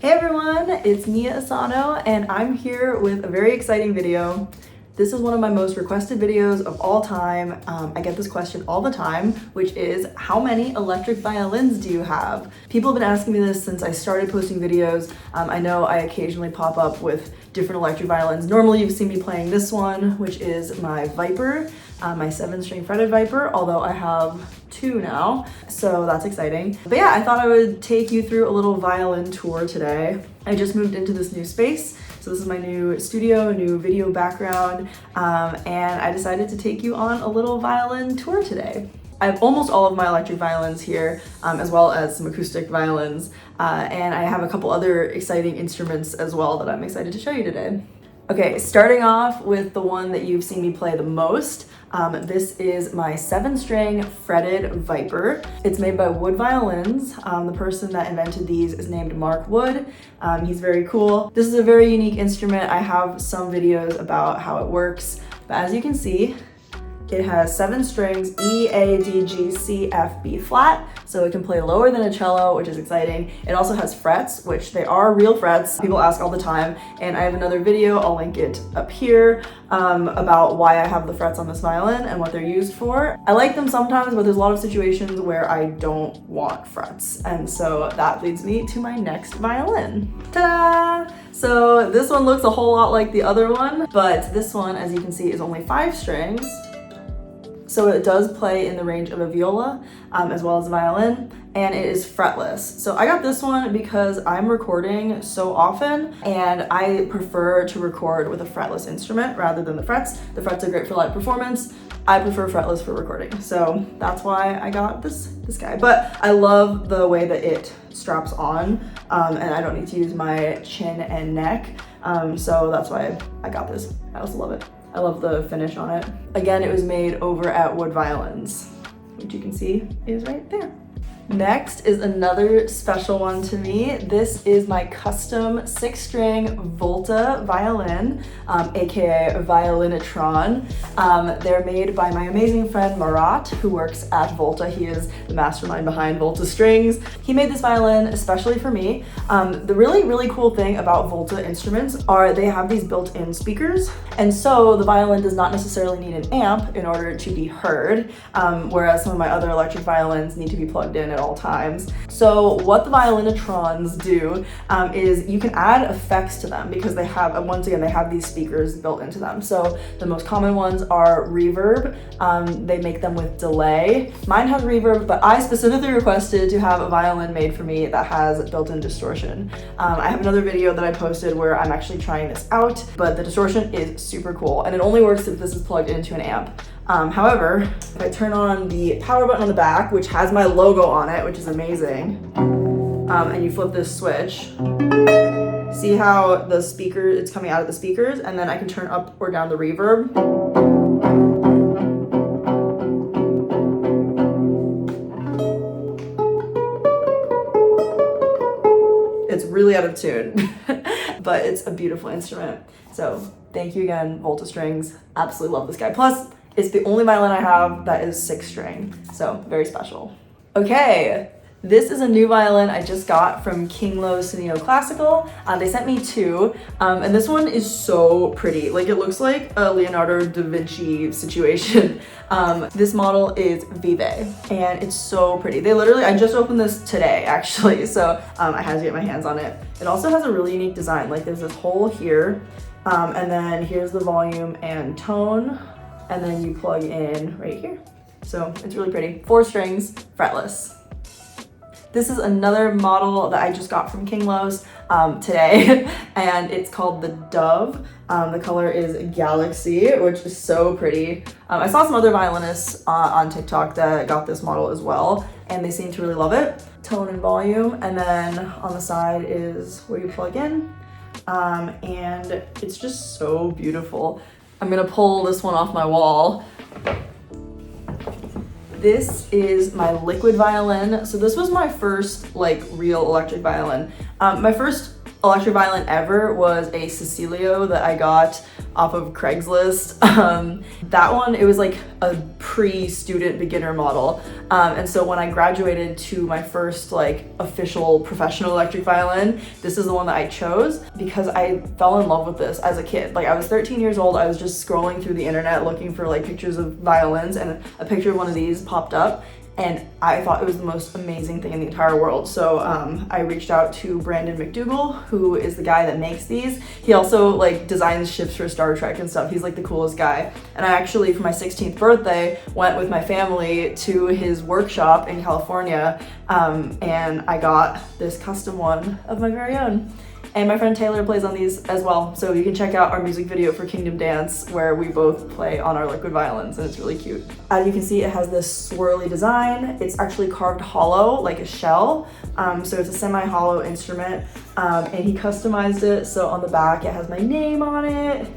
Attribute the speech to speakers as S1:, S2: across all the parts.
S1: Hey everyone, it's Mia Asano and I'm here with a very exciting video. This is one of my most requested videos of all time. I get this question all the time, which is how many electric violins do you have? People have been asking me this since I started posting videos. I know I occasionally pop up with different electric violins. Normally you've seen me playing this one, which is my Viper, my 7-string fretted Viper, although I have 2 now, so that's exciting. But yeah, I thought I would take you through a little violin tour today. I just moved into this new space, so this is my new studio, new video background, and I decided to take you on a little violin tour today. I have almost all of my electric violins here, as well as some acoustic violins, and I have a couple other exciting instruments as well that I'm excited to show you today. Okay, starting off with the one that you've seen me play the most. This is my 7-string fretted Viper. It's made by Wood Violins. The person that invented these is named Mark Wood. He's very cool. This is a very unique instrument. I have some videos about how it works, but as you can see, it has 7 strings, E, A, D, G, C, F, B flat, so it can play lower than a cello, which is exciting. It also has frets, which they are real frets. People ask all the time, and I have another video, I'll link it up here, about why I have the frets on this violin and what they're used for. I like them sometimes, but there's a lot of situations where I don't want frets, and so that leads me to my next violin. Ta-da! So this one looks a whole lot like the other one, but this one, as you can see, is only 5 strings. So it does play in the range of a viola, as well as a violin, and it is fretless. So I got this one because I'm recording so often, and I prefer to record with a fretless instrument rather than the frets. The frets are great for live performance. I prefer fretless for recording. So that's why I got this guy. But I love the way that it straps on, and I don't need to use my chin and neck. So that's why I got this. I also love it. I love the finish on it. Again, it was made over at Wood Violins, which you can see is right there. Next is another special one to me. This is my custom 6-string Volta violin, aka Violin Atron. They're made by my amazing friend Marat, who works at Volta. He is the mastermind behind Volta Strings. He made this violin especially for me. The really cool thing about Volta instruments are they have these built-in speakers, and so the violin does not necessarily need an amp in order to be heard, whereas some of my other electric violins need to be plugged in at all times. So what the Violin Atrons do is you can add effects to them because they have, once again, they have these speakers built into them. So the most common ones are reverb. They make them with delay. Mine has reverb, but I specifically requested to have a violin made for me that has built-in distortion. I have another video that I posted where I'm actually trying this out, but the distortion is super cool, and it only works if this is plugged into an amp. However, if I turn on the power button on the back, which has my logo on it, which is amazing, and you flip this switch, see how the speaker, it's coming out of the speakers, and then I can turn up or down the reverb. It's really out of tune, but it's a beautiful instrument. So thank you again, Volta Strings. Absolutely love this guy. Plus, it's the only violin I have that is 6-string, so very special. Okay, this is a new violin I just got from King Lo Sonino Classical. They sent me 2, and this one is so pretty. Like, it looks like a Leonardo da Vinci situation. This model is Vive, and it's so pretty. They literally, I just opened this today, actually, so I had to get my hands on it. It also has a really unique design. Like, there's this hole here, and then here's the volume and tone, and then you plug in right here. So it's really pretty. 4 strings, fretless. This is another model that I just got from King Lo's today, and it's called the Dove. The color is Galaxy, which is so pretty. I saw some other violinists on TikTok that got this model as well, and they seem to really love it. Tone and volume, and then on the side is where you plug in, and it's just so beautiful. I'm gonna pull this one off my wall. This is my liquid violin. So this was my first like real electric violin. My first electric violin ever was a Cecilio that I got off of Craigslist. That one, it was like a pre-student beginner model. And so when I graduated to my first like official professional electric violin, this is the one that I chose because I fell in love with this as a kid. Like I was 13 years old, I was just scrolling through the internet looking for like pictures of violins, and a picture of one of these popped up. And I thought it was the most amazing thing in the entire world. So I reached out to Brandon McDougall, who is the guy that makes these. He also like designs ships for Star Trek and stuff. He's like the coolest guy. And I actually, for my 16th birthday, went with my family to his workshop in California, and I got this custom one of my very own. And my friend Taylor plays on these as well. So you can check out our music video for Kingdom Dance where we both play on our liquid violins, and it's really cute. As you can see, it has this swirly design. It's actually carved hollow, like a shell. So it's a semi-hollow instrument, and he customized it. So on the back, it has my name on it.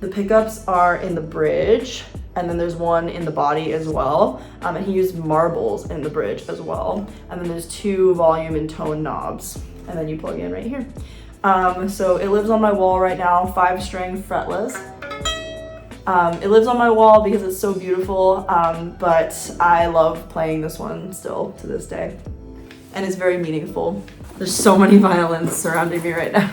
S1: The pickups are in the bridge, and then there's one in the body as well. And he used marbles in the bridge as well. And then there's 2 volume and tone knobs. And then you plug in right here. So it lives on my wall right now, 5-string fretless. It lives on my wall because it's so beautiful, but I love playing this one still to this day. And it's very meaningful. There's so many violins surrounding me right now.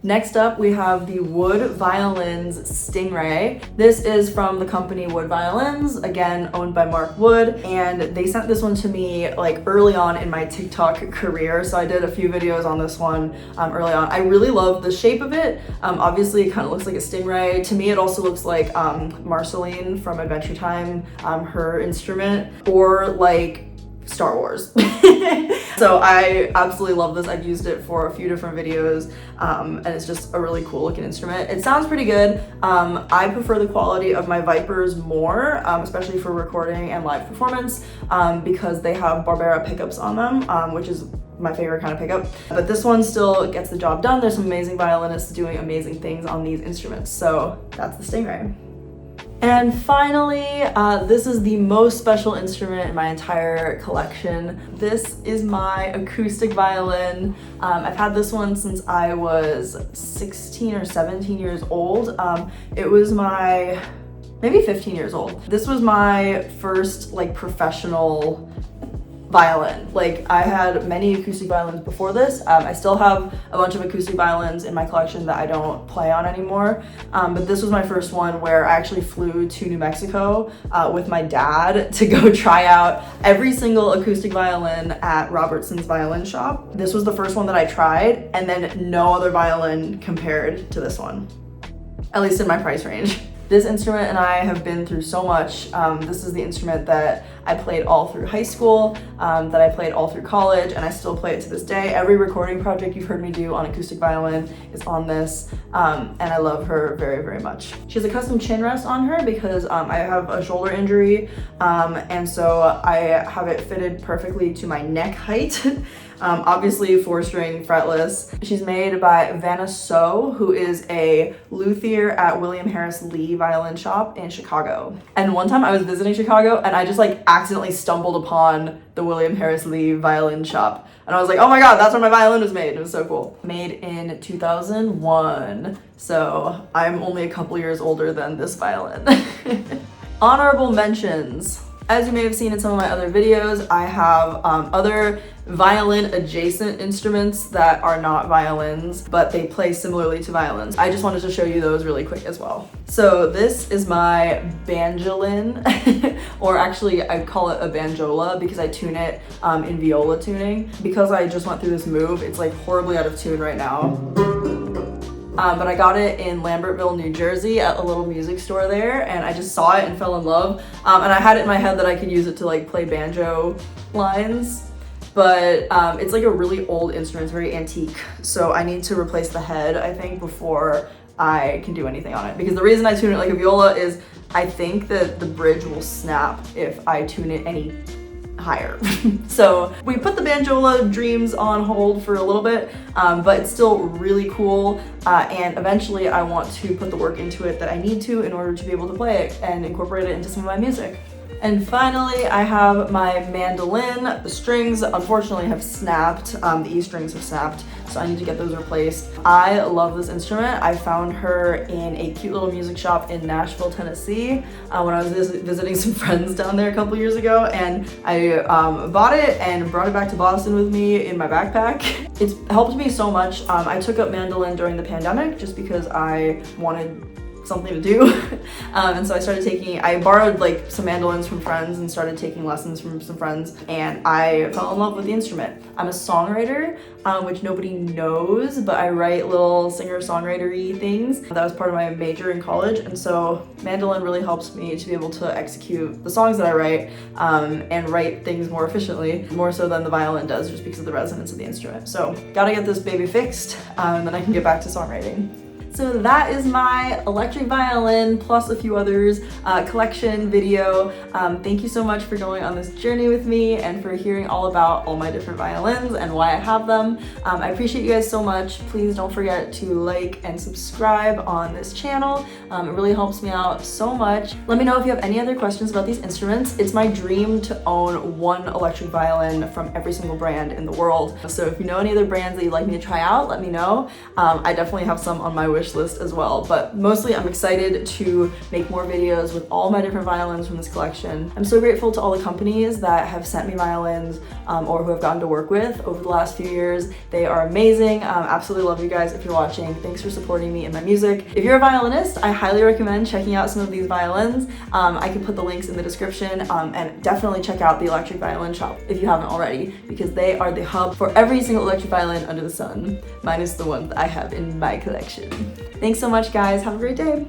S1: Next up, we have the Wood Violins Stingray. This is from the company Wood Violins, again, owned by Mark Wood, and they sent this one to me like early on in my TikTok career, so I did a few videos on this one early on. I really love the shape of it. Obviously, it kind of looks like a Stingray. To me, it also looks like Marceline from Adventure Time, her instrument, or like Star Wars. So I absolutely love this. I've used it for a few different videos, and it's just a really cool looking instrument. It sounds pretty good. I prefer the quality of my Vipers more, especially for recording and live performance, because they have Barbera pickups on them, which is my favorite kind of pickup. But this one still gets the job done. There's some amazing violinists doing amazing things on these instruments. So that's the Stingray. And finally, this is the most special instrument in my entire collection. This is my acoustic violin. I've had this one since I was 16 or 17 years old. It was maybe 15 years old. This was my first like professional violin. Like I had many acoustic violins before this. I still have a bunch of acoustic violins in my collection that I don't play on anymore. But this was my first one where I actually flew to New Mexico with my dad to go try out every single acoustic violin at Robertson's Violin Shop. This was the first one that I tried, and then no other violin compared to this one, at least in my price range. This instrument and I have been through so much. This is the instrument that I played all through high school, that I played all through college, and I still play it to this day. Every recording project you've heard me do on acoustic violin is on this, and I love her very, very much. She has a custom chin rest on her because I have a shoulder injury, and so I have it fitted perfectly to my neck height. Obviously 4-string fretless. She's made by Vanna So, who is a luthier at William Harris Lee Violin Shop in Chicago. And one time I was visiting Chicago and I just like accidentally stumbled upon the William Harris Lee Violin Shop. And I was like, oh my God, that's where my violin was made. It was so cool. Made in 2001. So I'm only a couple years older than this violin. Honorable mentions. As you may have seen in some of my other videos, I have other violin adjacent instruments that are not violins, but they play similarly to violins. I just wanted to show you those really quick as well. So this is my banjolin, or actually I call it a banjola because I tune it in viola tuning. Because I just went through this move, it's like horribly out of tune right now. But I got it in Lambertville, New Jersey at a little music store there, and I just saw it and fell in love. And I had it in my head that I could use it to like play banjo lines, but it's like a really old instrument, it's very antique. So I need to replace the head, I think, before I can do anything on it. Because the reason I tune it like a viola is I think that the bridge will snap if I tune it any higher. So we put the banjola dreams on hold for a little bit, but it's still really cool, and eventually I want to put the work into it that I need to in order to be able to play it and incorporate it into some of my music. And finally, I have my mandolin. The strings unfortunately have snapped. The E strings have snapped, so I need to get those replaced. I love this instrument. I found her in a cute little music shop in Nashville, Tennessee, when I was visiting some friends down there a couple years ago, and I bought it and brought it back to Boston with me in my backpack. It's helped me so much. I took up mandolin during the pandemic just because I wanted something to do. And so I borrowed like some mandolins from friends and started taking lessons from some friends, and I fell in love with the instrument. I'm a songwriter, which nobody knows, but I write little singer-songwriter-y things. That was part of my major in college, and so mandolin really helps me to be able to execute the songs that I write and write things more efficiently, more so than the violin does, just because of the resonance of the instrument. So gotta get this baby fixed, and then I can get back to songwriting. So that is my electric violin plus a few others collection video. Thank you so much for going on this journey with me and for hearing all about all my different violins and why I have them. I appreciate you guys so much. Please don't forget to like and subscribe on this channel. It really helps me out so much. Let me know if you have any other questions about these instruments. It's my dream to own one electric violin from every single brand in the world. So if you know any other brands that you'd like me to try out, let me know. I definitely have some on my wish list as well, but mostly I'm excited to make more videos with all my different violins from this collection. I'm so grateful to all the companies that have sent me violins or who I've gotten to work with over the last few years. They are amazing. Absolutely love you guys if you're watching. Thanks for supporting me and my music. If you're a violinist, I highly recommend checking out some of these violins. I can put the links in the description, and definitely check out the Electric Violin shop if you haven't already, because they are the hub for every single electric violin under the sun, minus the one that I have in my collection. Thanks so much, guys. Have a great day.